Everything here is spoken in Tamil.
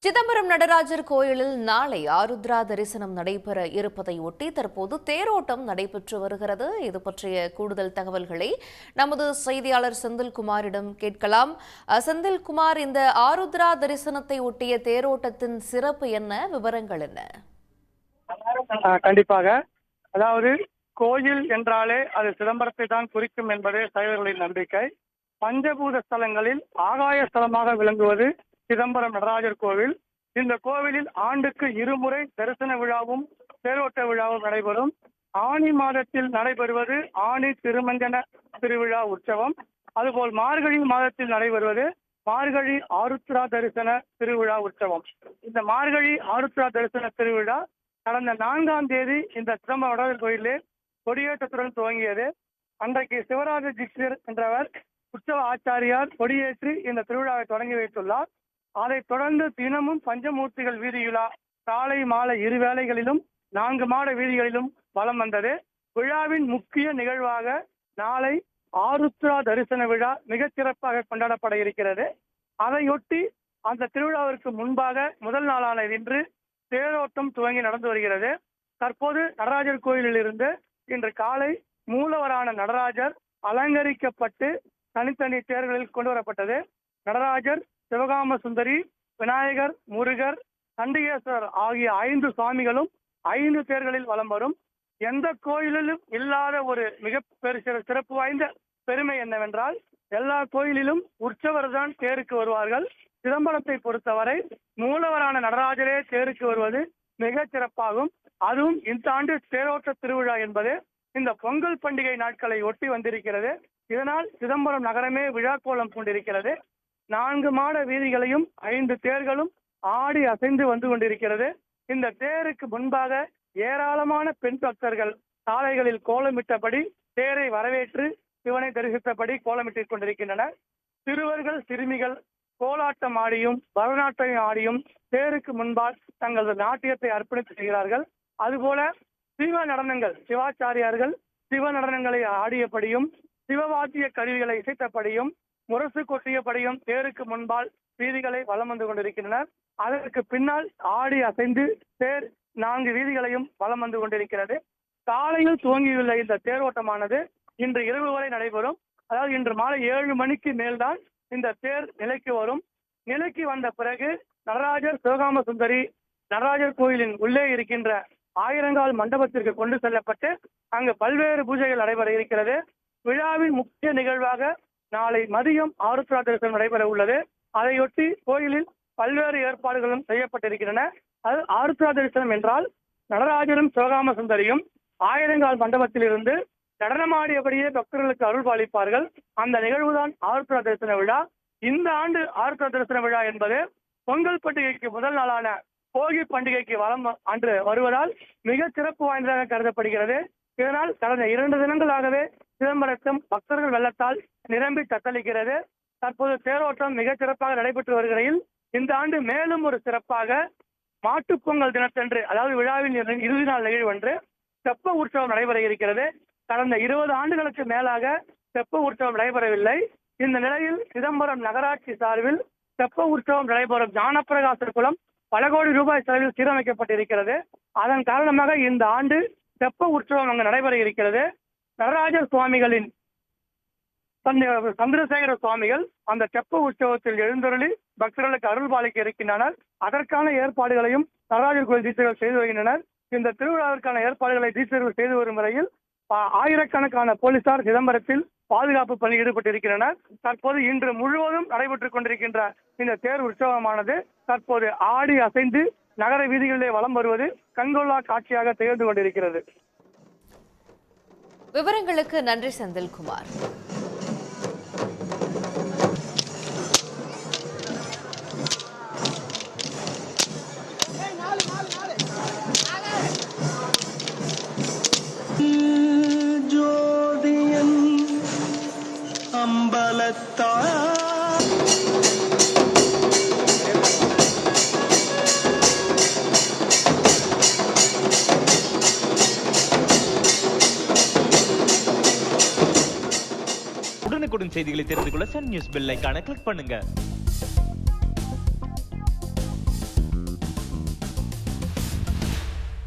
சிதம்பரம் நடராஜர் கோயிலில் நாளை ஆருத்ரா தரிசனம் நடைபெற இருப்பதை ஒட்டி தற்போது தேரோட்டம் நடைபெற்று வருகிறது. இது பற்றிய கூடுதல் தகவல்களை நமது செய்தியாளர் செந்தில்குமாரிடம் கேட்கலாம். செந்தில்குமார், இந்த ஆருத்ரா தரிசனத்தை ஒட்டிய தேரோட்டத்தின் சிறப்பு என்ன, விவரங்கள் என்ன? கண்டிப்பாக, அதாவது கோயில் என்றாலே அது சிதம்பரத்தை தான் குறிக்கும் என்பது சைவர்களின் நம்பிக்கை. பஞ்சபூத ஸ்தலங்களில் ஆகாய ஸ்தலமாக விளங்குவது சிதம்பரம் நடராஜர் கோவில். இந்த கோவிலில் ஆண்டுக்கு இருமுறை தரிசன விழாவும் தேரோட்ட விழாவும் நடைபெறும். ஆனி மாதத்தில் நடைபெறுவது ஆனி திருமஞ்சன திருவிழா உற்சவம். அதுபோல் மார்கழி மாதத்தில் நடைபெறுவது மார்கழி ஆருத்ரா தரிசன திருவிழா உற்சவம். இந்த மார்கழி ஆருத்ரா தரிசன திருவிழா கடந்த 4ஆம் தேதி இந்த சிதம்பரம் நடராஜர் கோயிலே கொடியேற்றத்துடன் துவங்கியது. அன்றைக்கு சிவராஜ தீட்சிதர் என்றவர் உற்சவ ஆச்சாரியார் கொடியேற்றி இந்த திருவிழாவை தொடங்கி வைத்துள்ளார். அதைத் தொடர்ந்து தினமும் பஞ்சமூர்த்திகள் வீதியுலா காலை மாலை இரு வேளைகளிலும் 4 மாட வீதிகளிலும் வலம் வந்தது. விழாவின் முக்கிய நிகழ்வாக நாளை ஆருத்ரா தரிசன விழா மிகச் சிறப்பாக கொண்டாடப்பட இருக்கிறது. அதையொட்டி அந்த திருவிழாவிற்கு முன்பாக முதல் நாளான இன்று தேரோட்டம் துவங்கி நடந்து வருகிறது. தற்போது நடராஜர் கோயிலில் இருந்து இன்று காலை மூலவரான நடராஜர் அலங்கரிக்கப்பட்டு தனித்தனி தேர்களில் கொண்டு வரப்பட்டது. நடராஜர், சிவகாம சுந்தரி, விநாயகர், முருகர், சண்டிகேஸ்வரர் ஆகிய 5 சுவாமிகளும் 5 தேர்களில் வலம் வரும். எந்த கோயிலிலும் இல்லாத ஒரு மிக சிறப்பு வாய்ந்த பெருமை என்னவென்றால், எல்லா கோயிலிலும் உற்சவர் தான் தேருக்கு வருவார்கள். சிதம்பரத்தை பொறுத்தவரை மூலவரான நடராஜரே தேருக்கு வருவது மிக சிறப்பாகும். அதுவும் இந்த ஆண்டு தேரோட்ட திருவிழா என்பது இந்த பொங்கல் பண்டிகை நாட்களை ஒட்டி வந்திருக்கிறது. இதனால் சிதம்பரம் நகரமே விழாக்கோலம் கொண்டிருக்கிறது. 4 மாட வீதிகளையும் 5 தேர்களும் ஆடி அசைந்து வந்து கொண்டிருக்கிறது. இந்த தேருக்கு முன்பாக ஏராளமான பெண் பக்தர்கள் சாலைகளில் கோலமிட்டபடி தேரை வரவேற்று சிவனை தரிசித்தபடி கோலமிட்டுக் கொண்டிருக்கின்றனர். சிறுவர்கள், சிறுமிகள் கோலாட்டம் ஆடியும் பரதநாட்டியம் ஆடியும் தேருக்கு முன்பால் தங்களது நாட்டியத்தை அர்ப்பணித்து செய்கிறார்கள். அதுபோல சிவ நடனங்கள், சிவாச்சாரியார்கள் சிவ நடனங்களை ஆடியபடியும் சிவவாத்திய கருவிகளை இசைத்தபடியும் முரசு கொட்டியபடியும் தேருக்கு முன்பால் வீதிகளை வலம் வந்து கொண்டிருக்கின்றனர். அதற்கு பின்னால் ஆடி அசைந்து தேர் 4 வீதிகளையும் வலம் வந்து கொண்டிருக்கிறது. காலையில் துவங்கியுள்ள இந்த தேரோட்டமானது இன்று இரவு வரை நடைபெறும். அதாவது இன்று மாலை 7 மணிக்கு மேல்தான் இந்த தேர் நிலைக்கு வரும். நிலைக்கு வந்த பிறகு நடராஜர், சிவகாம சுந்தரி நடராஜர் கோயிலின் உள்ளே இருக்கின்ற ஆயிரங்கால் மண்டபத்திற்கு கொண்டு செல்லப்பட்டு அங்கு பல்வேறு பூஜைகள் நடைபெற இருக்கிறது. விழாவின் முக்கிய நிகழ்வாக நாளை மதியம் ஆருத்ரா தரிசனம் நடைபெற உள்ளது. அதையொட்டி கோயிலில் பல்வேறு ஏற்பாடுகளும் செய்யப்பட்டிருக்கின்றன. அது ஆருத்ரா தரிசனம் என்றால் நடராஜரும் சிவகாம சுந்தரியும் ஆயிரங்கால் மண்டபத்தில் இருந்து நடனமாடியபடியே பக்தர்களுக்கு அருள் பாலிப்பார்கள். அந்த நிகழ்வுதான் ஆருத்ரா தரிசன விழா. இந்த ஆண்டு ஆருத்ரா தரிசன விழா என்பது பொங்கல் பண்டிகைக்கு முதல் நாளான போகி பண்டிகைக்கு வலம் அன்று வருவதால் மிக சிறப்பு வாய்ந்ததாக கருதப்படுகிறது. இதனால் கடந்த 2 தினங்களாகவே சிதம்பரத்தும் பக்தர்கள் வெள்ளத்தால் நிரம்பி தத்தளிக்கிறது. தற்போது தேரோட்டம் மிக சிறப்பாக நடைபெற்று வருகையில் இந்த ஆண்டு மேலும் ஒரு சிறப்பாக மாட்டுப்பொங்கல் தினத்தன்று, அதாவது விழாவின் இறுதி நாள் நிகழ்வன்று தெப்ப உற்சவம் நடைபெற இருக்கிறது. கடந்த 20 ஆண்டுகளுக்கு மேலாக தெப்ப உற்சவம் நடைபெறவில்லை. இந்த நிலையில் சிதம்பரம் நகராட்சி சார்பில் தெப்ப உற்சவம் நடைபெறும் ஞானப்பிரகாசர் குளம் பல கோடி ரூபாய் செலவில் சீரமைக்கப்பட்டிருக்கிறது. அதன் காரணமாக இந்த ஆண்டு தெப்ப உற்சவம் அங்கு நடைபெற இருக்கிறது. நடராஜர் சுவாமிகளின் சந்திரசேகர சுவாமிகள் அந்த தெப்ப உற்சவத்தில் எழுந்தருளி பக்தர்களுக்கு அருள் பாலிக்க இருக்கின்றனர். அதற்கான ஏற்பாடுகளையும் நடராஜர் கோயில் தீட்சிதர்கள் செய்து வருகின்றனர். இந்த திருவிழாவிற்கான ஏற்பாடுகளை தீட்சிதர்கள் செய்து வரும் வரையில் ஆயிரக்கணக்கான போலீசார் சிதம்பரத்தில் பாதுகாப்பு பணியில் ஈடுபட்டிருக்கின்றனர். தற்போது இன்று முழுவதும் நடைபெற்றுக் கொண்டிருக்கின்ற இந்த தேர் உற்சவமானது தற்போது ஆடி அசைந்து நகர வீதிகளிலே வலம் வருவது கண்கொள்ளா காட்சியாக திகழ்ந்து கொண்டிருக்கிறது. விவரங்களுக்கு நன்றி செந்தில்குமார். ஜோதியன் அம்பலத்தா உடனுக்குடன் செய்திகளை தெரிந்து கொள்ள சன் நியூஸ் பெல் ஐகானை கிளிக் பண்ணுங்க.